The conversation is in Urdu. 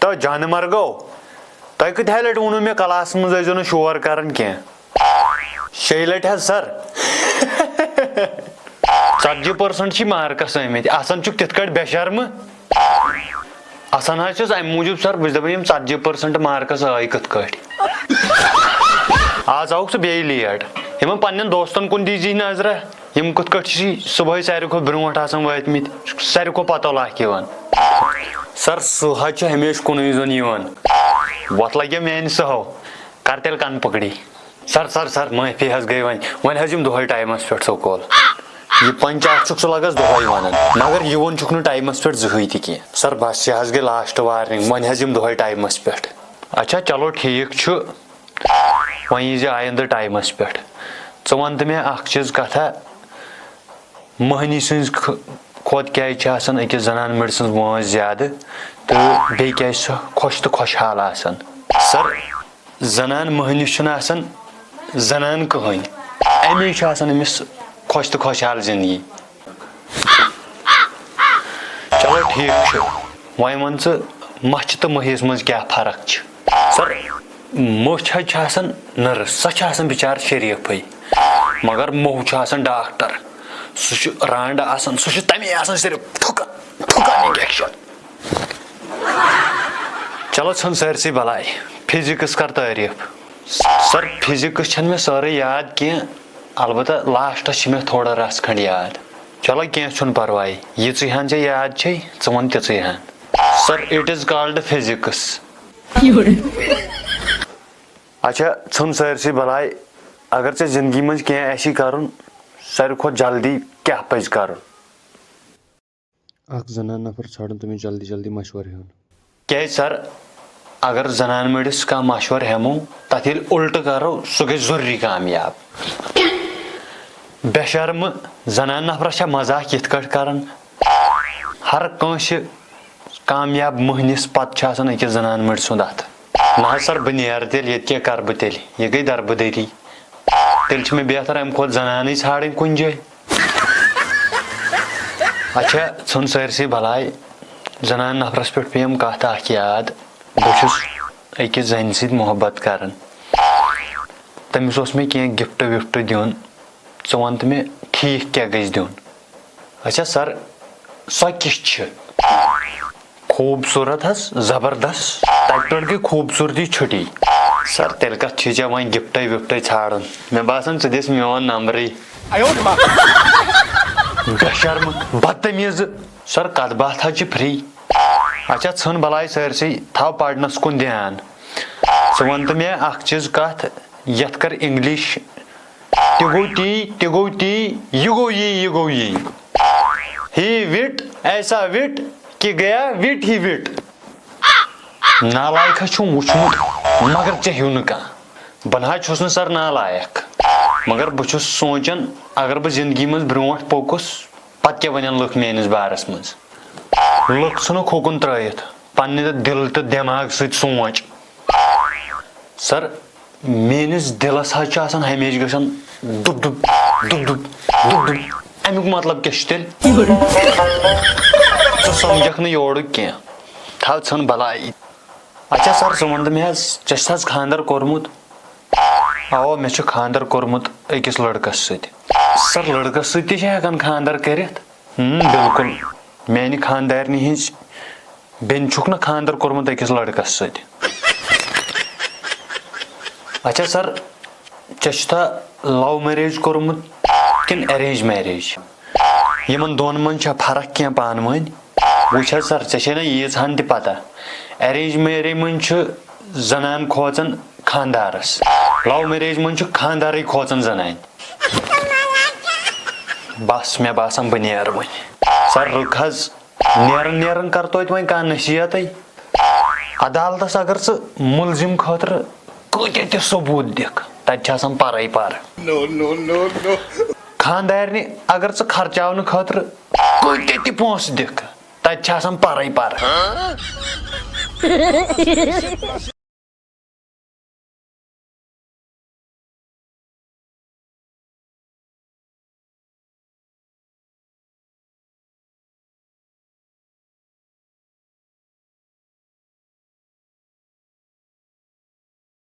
تو جان مر گو تہ کتھا لٹ ونو مے کلاس مز ٲسۍزیو نہٕ شور کران کینٛہہ 6 لٹہِ حظ سر 40% چھ مارکس آمٕتۍ آسان چھُکھ تِتھ کٲٹھۍ بے شرمہٕ آسان حظ چھُس امہِ موٗجوٗب سر بہٕ چھُس دپان یِم 40% مارکس آے کِتھ کٲٹھۍ آز آوُکھ ژٕ بیٚیہِ لیٹ یِمن پننٮ۪ن دوستن کُن دیٖزِ نظرا یِم کِتھ کٲٹھۍ چھی صبحٲے ساروی کھۄتہٕ برونٛٹھ آسان وٲتمٕتۍ ساروی کھۄتہٕ پتہٕ اکھ یِوان سر سُہ حظ چھُ ہمیشہٕ کُنُے زوٚن یِوان وۄتھ لگیا میانہِ سہو کر تیٚلہِ کن پکڑی سر سر سر معٲفی حظ گٔے وۄنۍ حظ یِم دۄہے ٹایمس پٮ۪ٹھ سکوٗل یہ پنچ اکھ چھُکھ ژٕ لگس دۄہے ونان مگر یِوان چھُکھ نہٕ ٹایمس پٮ۪ٹھ زٕہٕنۍ تہِ کینٛہہ سر بس یہِ حظ گٔے لاسٹ وارننگ وۄنۍ حظ یِم دۄہے ٹایمس پٮ۪ٹھ اچھا چلو ٹھیٖک چھُ وۄنۍ ییٖزِ آیندٕ ٹایمس پٮ۪ٹھ ژٕ ون تہٕ مےٚ اکھ چیٖز کتھا مٔہنی سٕنٛز کھۄتہٕ کیازِ چھِ آسان أکِس زنان مٔڈۍ سٕنٛز وٲنٛس زیادٕ تہٕ بیٚیہِ کیازِ چھِ سۄ خۄش تہٕ خۄشحال آسان سر زنان مٔہنِس چھُنہٕ آسان زنان کٕہٕنۍ امی چھُ آسان أمِس خۄش تہٕ خۄشحال زندگی چلو ٹھیٖک چھُ وۄنۍ ون ژٕ مچھِ تہٕ مٔہِس منٛز کیٛاہ فرق چھِ سر مٔچھ حظ چھِ آسان نٔرٕس سۄ چھِ آسان بِچار شریٖفٕے مگر موٚہ چھُ آسان ڈاکٹر سُہ چھُ رانڈٕ آسان سُہ چھُ تمی آسان صرف ٹھُکان انجیکشن چلو ژھٕن سٲرسٕے بلاے فزِکس کر تعریٖف سر فزِکس چھنہٕ مےٚ سٲرٕے یاد کینٛہہ البتہ لاسٹس چھِ مےٚ تھوڑا رژھ کھنڈ یاد چلو کینٛہہ چھُنہٕ پرواے یِژٕے ہن ژےٚ یاد چھے ژٕ ون تِژٕے ہن سر اٹ از کالڈ فزِکس اچھا ژھٕن سٲرسٕے بلاے اگر ژےٚ زندگی منٛز کینٛہہ آسی کرُن ساروی کھۄتہٕ جلدی کیٛاہ پزِ کرُن اکھ زنان نفر ژھانڈُن تٔمِس جلدی جلدی مشورٕ ہیوٚن کیازِ سر اگر زنان مٔڈِس کانٛہہ مشورٕ ہٮ۪مو تتھ ییٚلہِ الٹہٕ کرو سُہ گژھِ ضروٗری کامیاب بے شرمہٕ زنان نفرس چھا مزاق یِتھ کٲٹھۍ کران ہر کٲنٛسہِ کامیاب مٔہنِس پتہٕ چھُ آسان أکِس زنان مٔڈۍ سُنٛد اتھٕ نہ حظ سر بہٕ نیرٕ تیٚلہِ ییٚتہِ کیٛاہ کرٕ بہٕ تیٚلہِ یہِ گٔے دربٕدٔری تیٚلہِ چھِ مےٚ بہتر امہِ کھۄتہٕ زنانٕے ژھانڈٕنۍ کُنہِ جایہِ اچھا ژھٕن سٲرسٕے بلاے زنان نفرس پٮ۪ٹھ پیٚیَم کتھ اکھ یاد بہٕ چھُس أکِس زنہِ سۭتۍ محبت کران تٔمِس اوس مےٚ کینٛہہ گفٹ وفٹ دیُن ژٕ ون تہٕ مےٚ ٹھیٖک کیٛاہ گژھِ دیُن اچھا سر سۄ کِژھ چھِ خوٗبصوٗرت حظ زبردست تتہِ پٮ۪ٹھ گٔے خوٗبصوٗرتی چھُٹی سر تیٚلہِ کتھ چھُے ژےٚ وۄنۍ گفٹے وفٹے ژھانڈُن مےٚ باسان ژٕ دِس میون نمبرٕے بے شرمہٕ بدتمیٖزٕ سر کتھ باتھ حظ چھِ فری اچھا ژھٕن بلاے سٲرسٕے تھاو پرنس کُن دھیان ژٕ ون تہٕ مےٚ اکھ چیٖز کتھ یتھ کر انگلش تہِ گوٚو تی گوٚو تی یہِ گوٚو یی گوٚو یی ہی وِٹ ایسا وِٹ کہ گیا وِٹ ہی وِٹ نالایک حظ چھُم وٕچھمُت مگر ژےٚ ہیوٗ نہٕ کانٛہہ بہٕ نہ حظ چھُس نہٕ سر نالایک مگر بہٕ چھُس سونٛچان اگر بہٕ زندگی منٛز برونٛٹھ پوٚکُس پتہٕ کیٛاہ ونن لُکھ میٲنِس بارس منٛز لُکھ ژھٕنُکھ ہُکُن ترٲیِتھ پننہِ دِل تہٕ دٮ۪ماغ سۭتۍ سونٛچ سر میٲنِس دِلس حظ چھُ آسان ہمیشہِ گژھان دُب دُب دُب دُب دُب دُب امیُک مطلب کیٛاہ چھُ تیٚلہِ ژٕ سمجھکھ نہٕ یورُک کینٛہہ تھاو ژھٕن بلاے اچھا سر ژٕ ون تہٕ مےٚ حظ ژےٚ چھُتھ حظ خانٛدر کوٚرمُت اوا مےٚ چھُ خانٛدر کوٚرمُت أکِس لڑکس سۭتۍ سر لڑکس سۭتۍ تہِ چھِ ہٮ۪کان خانٛدر کٔرِتھ بِلکُل میانہِ خانٛدارنہِ ہِنٛز بیٚنہِ چھُکھ نہٕ خانٛدر کوٚرمُت أکِس لڑکس سۭتۍ اچھا سر ژےٚ چھُتھا لو میریج کوٚرمُت کِنہٕ ایرینج میریج یِمن دۄن منٛز چھا فرق کینٛہہ پانہٕ ؤنۍ وٕچھ حظ سر ژےٚ چھے نہ ییٖژ ہن تہِ پتہ ایرینج میریج منٛز چھُ زنان کھوژان خانٛدارس لو میریج منٛز چھُ خانٛدارٕے کھوژان زنانہِ بس مےٚ باسان بہٕ نیرٕ وۄنۍ سر رُک حظ نیران نیران کر توتہِ وۄنۍ کانٛہہ نصیحتٕے عدالتس اگر ژٕ مُلزِم خٲطرٕ کۭتیاہ تہِ ثبوٗت دِکھ تتہِ چھِ آسان پرے پر خانٛدارنہِ اگر ژٕ خرچاونہٕ خٲطرٕ کۭتیاہ تہِ پونٛسہٕ دِکھ تتہِ چھِ آسان پرے پر